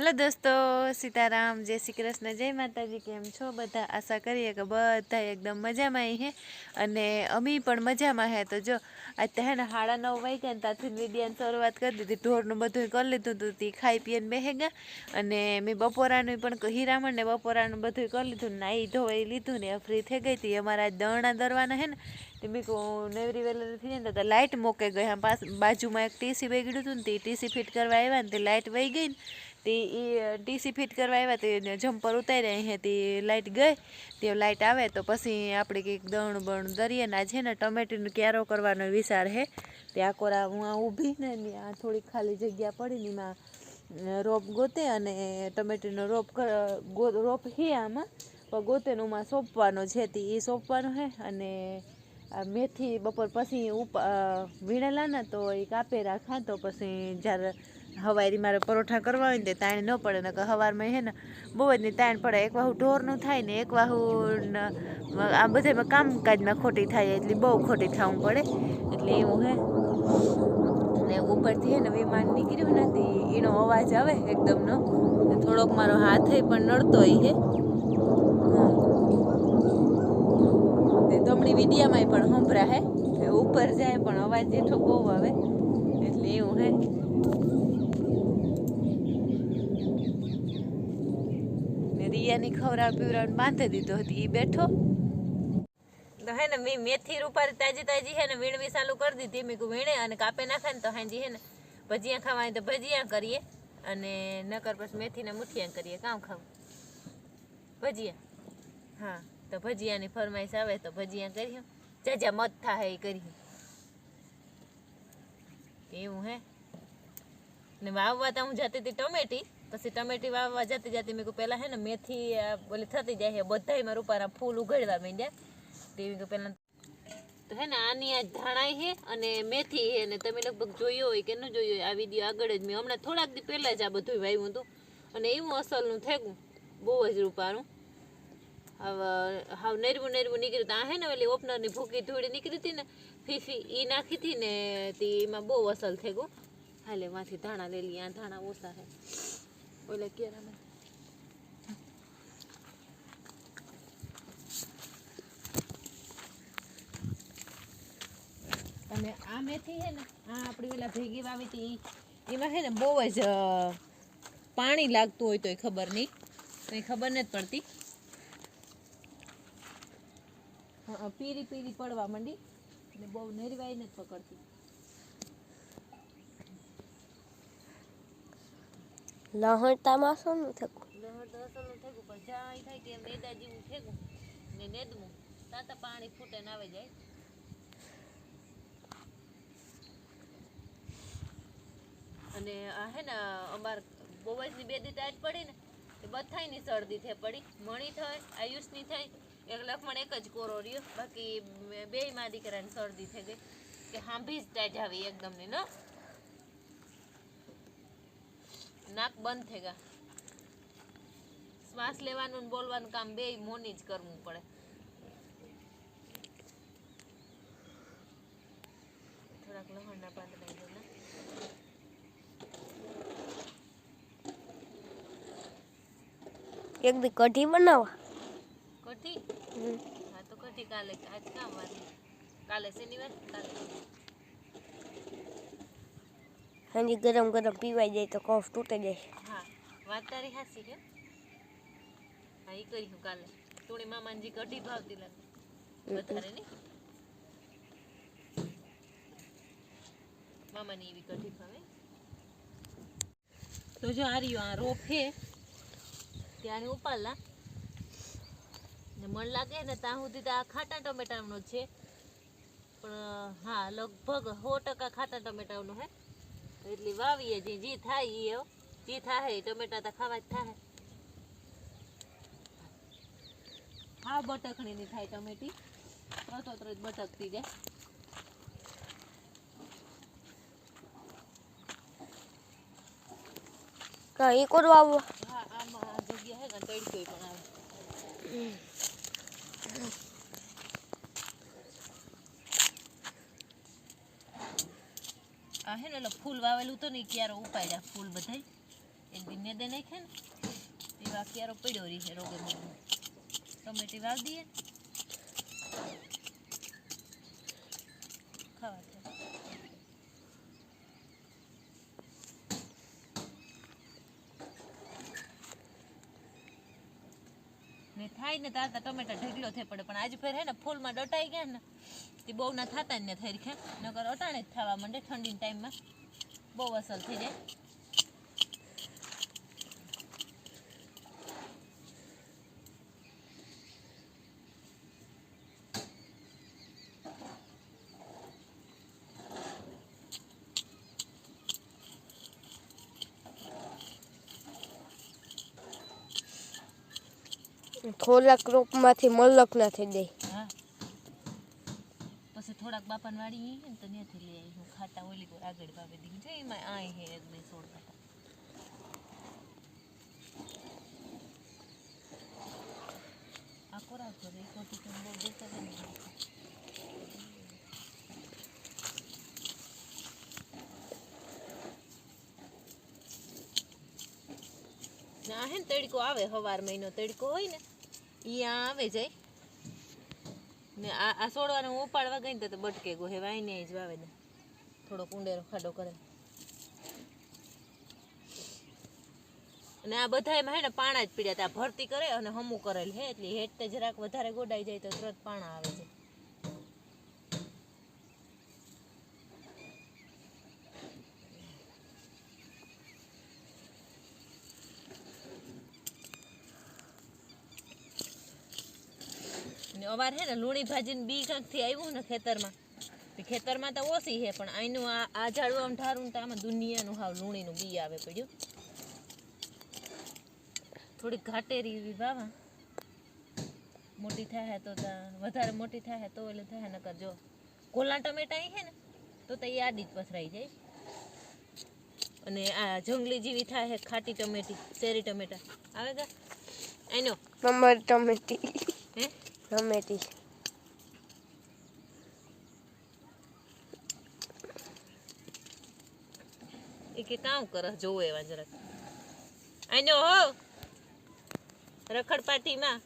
Hello दोस्तों, सीताराम, जय श्री कृष्ण, जय माताजी। केम छो बधा? आशा करिए कि बधा एकदम मजा में है अने अमी पण मजा में है। तो जो आज तो है ना 9:30 वाग्या ने ताथी विडियो शुरुआत कर दी। ढोरनु बधुं कर लीधुं तो ती खाई पीने बेहेगा अने मैं बपोरानुं पण हीरामण ने बपोरानुं बधुं कर लीधुं, नाई धोई लीधुं ने फ्री थई गई थी। अमारा दरણા दरवाना है ने तो मैं को नवरी वेला थी ने तो लाइट मोके गई। हाँ पास बाजू में एक टीसी बगड्युं हतुं ने टीसी फिट करवा आव्या ने लाइट वही गई ने ते टीसी फिट करवा आव्या ते जम्पर उतार्या अहीं ते लाइट गई। ते लाइट आवे तो पछी आपणे कंईक दरણું बरણું दरीए ने आज है ने टमेटीनो क्यारो करवानो विचार है। ते आ कोरा हुं ऊभी ने आ थोड़ी खाली जग्या पड़ी ने एमां रोप गोते अने टमेटीनो रोप है आमां पण गोते ने सोंपवानो छे ते ए सोंपवानो है। अने मेथी बपोर पछी वीणेला ने तो ए कापे राखा तो पछी ज्यारे हवारी मारे परोठा करवा होय ने ताण न पड़े ने हवार में है ने बहु ज ताण पड़े। एक वाहू ढोरनुं थाय ने एक वाहू आ बधायमां कामकाज में खोटी थाय एटली बहु खोटी थावुं पड़े एटले एवुं है। ने उपरथी है ने विमान નીકળ્યું ને તે એનો અવાજ આવે એકદમનો થોડોક મારો હાથે પણ નડતોય છે। તે તમણી વિડિયામાંય પણ સંભળા है ઉપર જાય પણ અવાજ જેઠો બહુ આવે એટલે એવું है। रियानी खवरा पीवरा बांधी दीधो हती ई बैठो तो है ने मैं मेथी रूपारी ताजी ताजी है ने वीणवी चालू कर दीधी। मैं को वीणे अने कापे नाखे ने तो हांजी है ने भजिया खावानी तो भजिया करिए अने नकर पछी मेथीना मुठिया करिए। काम खाव भजिया? हाँ तो भजियानी फरमाइश आवे तो भजिया करियो, जाजा मत थाहे ए करियो एवुं है। ने वाववा तो हूँ जती थी टमेटी, पछी टमेटी वाववा जती जती मेरे को पहला है ने मेथी बोली थती जाए बधायमां रूपारा फूल उगड़वा मांड्या तेवी को पहला तो है ने आनी आ धाणाई है अने मेथी है ने तमे लगभग जोयो होय के न जोयो होय आ विडियो आगळ ज मैं हमणा थोड़ाक दी पहेला ज आ बधुं वाव्युं हतुं अने एवुं असलनुं थेगुं बहु ज रूपारुं। हाव नेरवुं नेरवुं નીકળ્યું તો આ है ने ओली ओपनरनी भूकी धूળી નીકળી હતી ને ફીફી ઈ નાખી હતી ને ती એમાં બહુ અસલ થેગું। હાલે માંથી ધાણા લઈ લઈએ, આ ધાણા ઓછા છે ઓલા કેરામાં। અને આ મેથી છે ને આ આપણી ઓલા ભેગી વાવી હતી એમાં છે ને બહુ જ પાણી લાગતું હોય તોય ખબર નહીં, કંઈ ખબર નથી પડતી। હા પીરી પીરી પડવા માંડી ને બહુ નરવાઈ નથી પકડતી। લહણતામાં શું થયું? લહણ તો અસલનું થયું પણ જાય થાય કે નેદા જેવું થયું ને નેદમું તાતા પાણી ફૂટે ને આવે જાય। અને આ હે ને અમાર બોવજની બે દી ટાઈટ પડી ને તે બધાયની શરદી થઈ પડી, મણી થાય, આયુષની થાય, એક લખમણ એક જ કોરો રહ્યો, બાકી બેય માં દીકરાની શરદી થઈ ગઈ કે હાંભી જ ટાઈટ આવી એકદમ ની ન નાક બંધ થઈ ગયા। શ્વાસ લેવાનું ને બોલવાનું કામ બેય મોની જ કરવું પડે। થોડાક લહણના પાત લઈ દો ને એક દી કઢી બનાવવા कठी। हाँ तो कठी काले आज काम वाली काले शनिवार काले हाँ जी गरम गरम पीवाई जाए तो कफ तूटे जाए। हाँ बात तारी हासी है। हाँ ये करी हूँ काले तोड़ी मामा जी कठी भावती लगे बतारे नहीं मामा ने भी कठी भावे तो जो आ रही हो रोप है त्याने उपाला ने मन लागे ने ત્યાં સુધી તો આ ખાટા ટમેટાનો છે પણ હા લગભગ 100% ખાટા ટમેટાનો હે એટલી વાવીએ જે થાય ઈ જે થાય ટમેટા તો ખાવા જ થાય। હા બટકણીની થાય ટમેટી તો જ બટકતી જાય। કઈ કરવા આવો? હા આમાં જગ્યા હે ને તડકોય પણ આવે। આ હે ને ફૂલ વાવેલું તો નહીં ક્યારો ઉપાડ્યા ફૂલ બધાય એક દી મેદે નાખે ને એવા ક્યારો પડ્યો રહી છે રોગે મોગે ટમેટી વાવ દઈએ ને ખાવા ને થાય ને તારતા ટમેટા ઢગલો થઈ પડે પણ આજે ફેર હે ને ફૂલમાં ડટાઈ ગયા ને તે બહુ ના થતા ને થઈ ખે નકર અટાણે જ થવા માંડે ઠંડીના ટાઈમમાં બહુ અસર થઈ જાય થોડાક રોપમાંથી મલક ના થઈ જાય હા પછી થોડાક બાપાને વાડી હે ને તો ત્યાંથી લઈ આવી હું ખાટા ઓલી કોઈ આગળ વાવે દીધી છે એમાં આ હે એક બે છોડ ખાતા આ કોરા કરે એ કોટી તો બહુ દેખાતા નહીં ના હે ને તડકો આવે સવાર મહિનો તડકો હોય ને ઈ આવે જાય ને આ છોડવાને હું ઉપાડવા ગઈ ને તો બટકે ગો હે વાઈને જ વાવે ને થોડો કુંડેરો ખાડો કરે અને આ બધા એમાં હે ને પાણા જ પીડ્યા હતા ભરતી કરે અને હમું કરેલ હે એટલે હેઠ તે જરાક વધારે ગોડાઈ જાય તો તરત પાણા આવે છે અવાર હે ને લૂણી ભાજીને બી કાંકથી આવ્યું ને ખેતરમાં તો ઓછી છે પણ આનું આ ઝાડવું આમ ઢારું તો આમાં દુનિયાનું હાવ લૂણીનું બી આવે પડ્યું થોડીક ઘાટેરી એવી વાવા મોટી થાય તો વધારે મોટી થાય તો એટલે થાય નકર જો કોલા ટમેટા છે ને તો એ આડી જ પથરાઈ જાય અને આ જંગલી જેવી થાય ખાટી ટમેટી ચેરી ટમેટા આવે કા એનો મમ્મા ટમેટી હે ટમેટી એ કે કામ કરે જોવો એવા જરાક આનો હો રખડપાટીમાં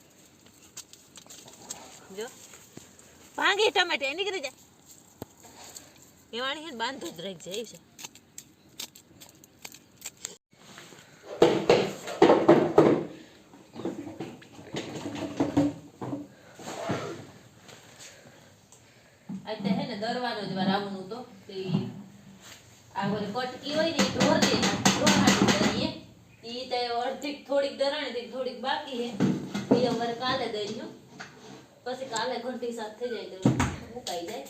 જો ભાંગી ટમેટા નીકળી જાય એવાણી હે બાંધું જ રહી જાય છે આજે હે ને દરવાનો જ વાર આવવાનું તો આ ઓલી કટકી હોય ને ઢોર દે ઢોર હાટી દઈએ ઈ તે અડધી થોડીક દરાણી થી થોડીક બાકી હે ઈ અમારે કાલે દઈશું પછી કાલે ઘંટી સાથ થઈ જાય તો મુકાઈ જાય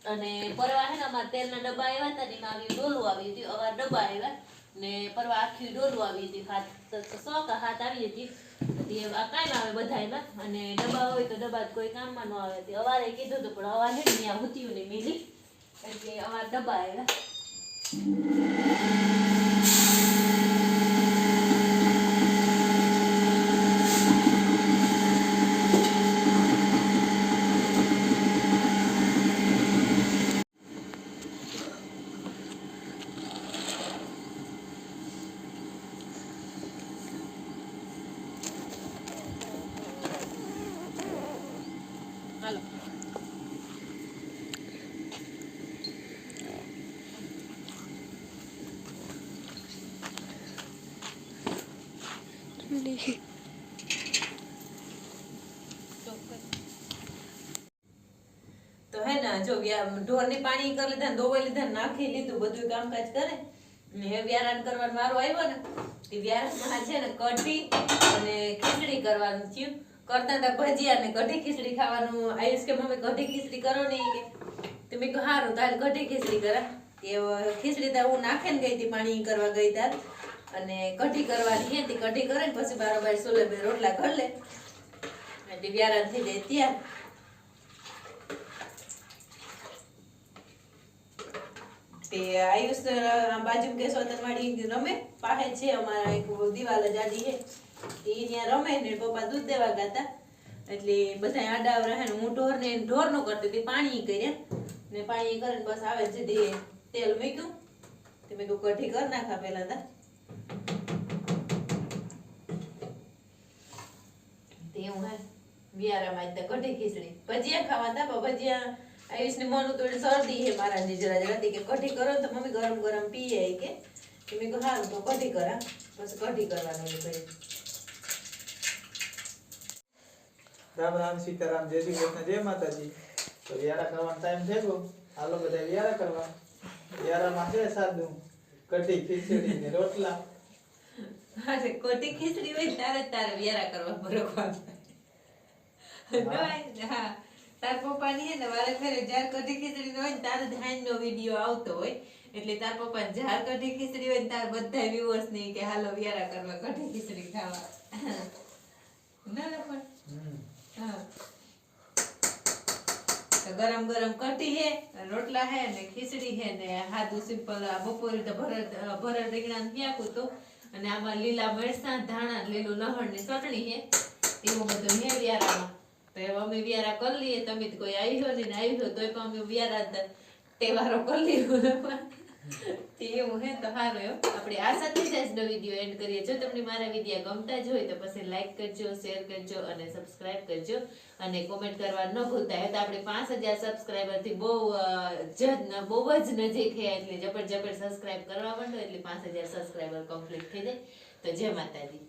અને પરવા હે ને અમાર તેલના ડબ્બા આવ્યા હતા ને એમાં આવી ડોલું આવી હતી અવાર ડબ્બા આવ્યા ને પરવા આખી ડોલું આવી હતી હાથ હાથ આવી હતી આ કાંઈ આવે બધા એમાં અને ડબ્બા હોય તો ડબ્બા કોઈ કામમાં ન આવે તે અવારે કીધું હતું પણ અવાર હે ને ત્યાં હુત્યું ને મિલી એટલે અમાર ડબ્બા આવ્યા હાલો તો હે ને જો ઢોરની પાણી કરી લીધા દોવાઈ લીધા નાખી લીધું બધું કામકાજ કરે ને હવે વ્યારાન કરવાનો વારો આવ્યો ને તે વ્યારાનમાં છે ને કઢી અને ખીચડી કરવાનું થયું કરતા હતા ભજીયા ને કઢી ખીચડી ખાવાનું આયુષ કે મમ્મી કઢી ખીચડી કરો ને કે તો મેં કહ્યું સારું તારે કઢી ખીચડી કરા એ ખીચડી તો હું નાખે ને ગઈ હતી પાણી કરવા ગઈ તાર અને કઢી કરવાની હતી કઢી કરે ને પછી બારોબાર સોલે બે રોટલા ઘર લે એટલે વ્યારાન થઈ જાય ત્યાં તે આયુષ બાજુ કેશવતનવાડી રમે પાસે છે અમારા એક દિવાલ જાડી છે એ ત્યાં રમે ને પપ્પા દૂધ દેવા ગાતા એટલે બધા આડા રહે ને હું ઢોર નો કરતી હતી પાણી કર્યા ને પાણી કરીને બસ આવે છે તેલ મૂક્યું તે મેં કઢી કરી નાખા પેલા તા હતી હું હે વિયારામાં જ કઢી ખીચડી ભજીયા ખાવા હતા પણ ભજીયા આયુષને મોનું થોડી શરદી હે મારા જરા હતી કે કઢી કરો તો મમ્મી ગરમ ગરમ પીએ કે મેં કહ્યું હારું તો કઢી કરા પછી કઢી કરવાનું ભાઈ. રામ રામ સીતારામ જય શ્રી કૃષ્ણ જય માતાજી. તો વ્યારા કરવાનો ટાઈમ થઈ ગયો. હાલો બધા વ્યારા કરવા. વ્યારામાં છે સાદું કઢી ખીચડી ને રોટલા. અરે કઢી ખીચડી હોય તારે વ્યારા કરવા બરોબર. હા તાર પપ્પાની હે ને વારે ફેરે જ્યારે કઢી ખીચડી હોય ને તારે ધાનનો વિડીયો આવતો હોય એટલે તાર પપ્પા જ્યારે કઢી ખીચડી હોય ને તાર બધા વ્યુઅર્સ ને કે હાલો વ્યારા કરવા કઢી ખીચડી ખાવા. ના ના પણ હા તો ગરમ ગરમ કઢી હે રોટલા હે ને ખીચડી હે ને સાદું સિમ્પલ બપોરે તો ભરત રીંગણા ક્યાંકું તો અને આમાં લીલા મરચાં ધાણા લીલું લહણ ની ચટણી હે એવું બધું હે વ્યારામાં. તો અમે વ્યારા કરી લઈએ તમે તો કોઈ આવ્યો ને આવ્યો તોય પણ અમે વ્યારા તહેવારો કરી લીધું એવું હે તો સારું એમ આપણે આ સાથે જ આજનો વિડીયો એન્ડ કરીએ. જો તમને મારા વિડીયો ગમતા જ હોય તો પછી લાઈક કરજો શેર કરજો અને સબસ્ક્રાઇબ કરજો અને કોમેન્ટ કરવા ન ભૂલતા હોય. તો આપણે 5000 સબસ્ક્રાઇબર થી બહુ જ નજીક છે એટલે જબર સબસ્ક્રાઇબ કરવા માંડો એટલે 5000 સબસ્ક્રાઇબર કમ્પ્લીટ થઈ જાય. તો જય માતાજી.